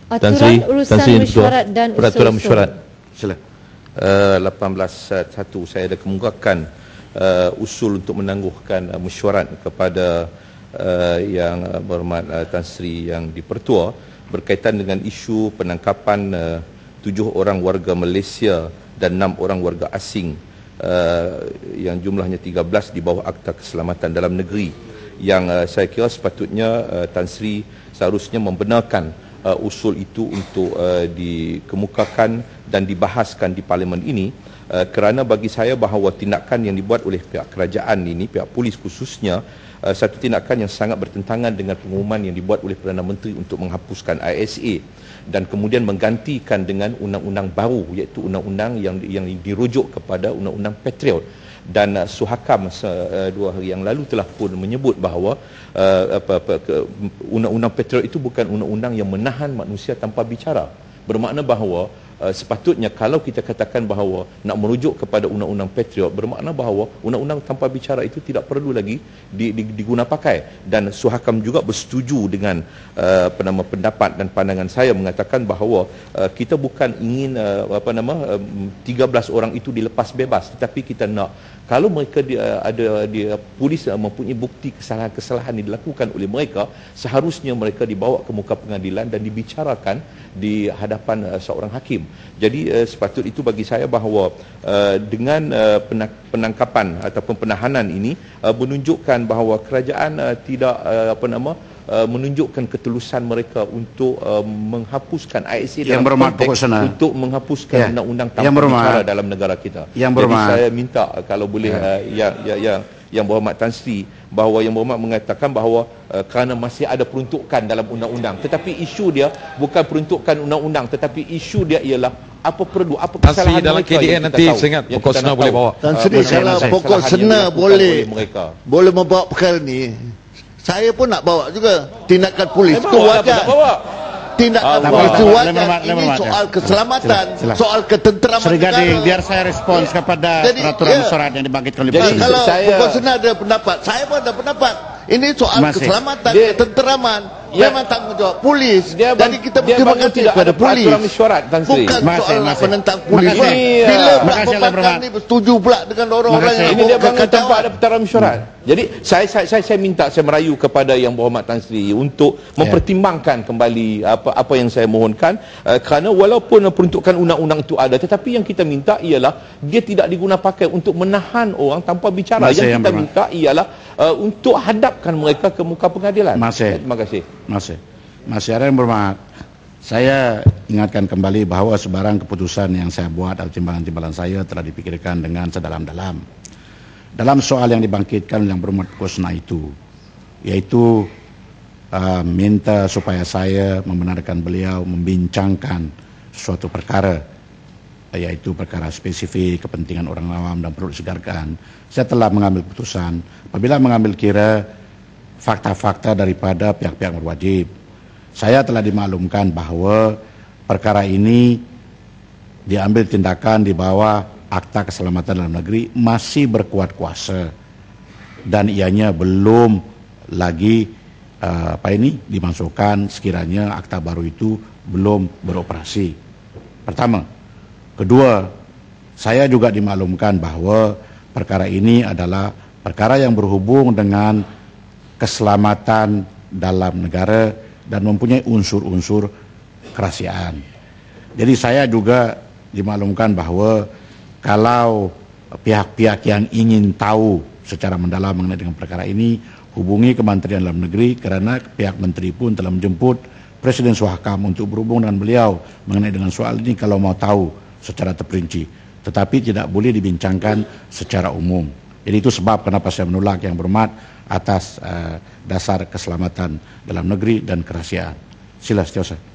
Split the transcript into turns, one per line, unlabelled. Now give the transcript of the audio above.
Aturan urusan mesyuarat dan
peraturan
usul-usul.
mesyuarat. Sila. 18.1 saya ada kemukakan usul untuk menangguhkan mesyuarat kepada yang berhormat Tan Sri yang di-Pertua berkaitan dengan isu penangkapan 7 orang warga Malaysia dan 6 orang warga asing yang jumlahnya 13 di bawah Akta Keselamatan Dalam Negeri, yang saya kira sepatutnya Tan Sri seharusnya membenarkan usul itu untuk dikemukakan dan dibahaskan di parlimen ini, kerana bagi saya bahawa tindakan yang dibuat oleh pihak kerajaan ini, pihak polis khususnya, satu tindakan yang sangat bertentangan dengan pengumuman yang dibuat oleh Perdana Menteri untuk menghapuskan ISA dan kemudian menggantikan dengan undang-undang baru, iaitu undang-undang yang dirujuk kepada undang-undang Patriot. Dan Suhakam 2 hari yang lalu telah pun menyebut bahawa undang-undang Patriot itu bukan undang-undang yang menahan manusia tanpa bicara. Bermakna bahawa sepatutnya kalau kita katakan bahawa nak merujuk kepada undang-undang Patriot, bermakna bahawa undang-undang tanpa bicara itu tidak perlu lagi diguna pakai. Dan Suhakam juga bersetuju dengan pendapat dan pandangan saya mengatakan bahawa kita bukan ingin 13 orang itu dilepas bebas, tetapi kita nak kalau mereka polis mempunyai bukti kesalahan-kesalahan yang dilakukan oleh mereka, seharusnya mereka dibawa ke muka pengadilan dan dibicarakan di hadapan seorang hakim. Jadi sepatut itu bagi saya bahawa dengan penangkapan ataupun penahanan ini menunjukkan bahawa kerajaan tidak menunjukkan ketulusan mereka untuk menghapuskan ISA dalam konteks untuk menghapuskan undang-undang tanpa bicara dalam negara kita. Jadi saya minta kalau boleh yang berhormat Tan Sri, bahawa yang berhormat mengatakan bahawa kerana masih ada peruntukan dalam undang-undang, tetapi isu dia bukan peruntukan undang-undang, tetapi isu dia ialah apa kesalahan
dalam
mereka
KDN nanti saya ingat pokok sena boleh bawa.
Tan Sri, kalau pokok sena boleh membawa perkara ni, saya pun nak bawa juga tindakan polis. Itu wajar. Tindakan polis itu wajar. Ini soal keselamatan, soal ketenteraman
Sri
negara.
biar saya respons kepada peraturan mesyuarat yang dibangkitkan oleh
Jadi kalau pokok sena ada pendapat, saya pun ada pendapat. Ini soal keselamatan, ketenteraman. Memang tanggungjawab polis. Jadi kita berterima kasih kepada polis. Bukan soal menentang polis. Bila pembangkang ni bersetuju pula dengan orang-orang yang
ini dia bangun tanpa ada peraturan mesyuarat. Jadi saya minta, saya merayu kepada yang berhormat Tan Sri untuk mempertimbangkan kembali apa yang saya mohonkan, kerana walaupun peruntukan undang-undang itu ada, tetapi yang kita minta ialah dia tidak diguna pakai untuk menahan orang tanpa bicara. Yang kita minta ialah untuk hadapkan mereka ke muka pengadilan. Terima kasih.
Masih ada yang berhormat. Saya ingatkan kembali bahawa sebarang keputusan yang saya buat atau timbalan-timbalan saya telah dipikirkan dengan sedalam-dalam. Dalam soal yang dibangkitkan yang berhormat Kosna itu, yaitu minta supaya saya membenarkan beliau membincangkan suatu perkara, yaitu perkara spesifik kepentingan orang awam dan perlu disegarkan. Saya telah mengambil keputusan apabila mengambil kira fakta-fakta daripada pihak-pihak berwajib. Saya telah dimaklumkan bahawa perkara ini diambil tindakan di bawah Akta Keselamatan Dalam Negeri, masih berkuat kuasa dan ianya belum lagi dimasukkan sekiranya akta baru itu belum beroperasi. Pertama. Kedua, saya juga dimaklumkan bahawa perkara ini adalah perkara yang berhubung dengan keselamatan dalam negara dan mempunyai unsur-unsur kerahasiaan. Jadi saya juga dimaklumkan bahawa kalau pihak-pihak yang ingin tahu secara mendalam mengenai dengan perkara ini, hubungi Kementerian Dalam Negeri, kerana pihak menteri pun telah menjemput Presiden Suhakam untuk berhubung dengan beliau mengenai dengan soal ini kalau mau tahu secara terperinci. Tetapi tidak boleh dibincangkan secara umum. Jadi itu sebab kenapa saya menolak yang berhormat atas dasar keselamatan dalam negeri dan kerahasiaan. Sila Setiausaha.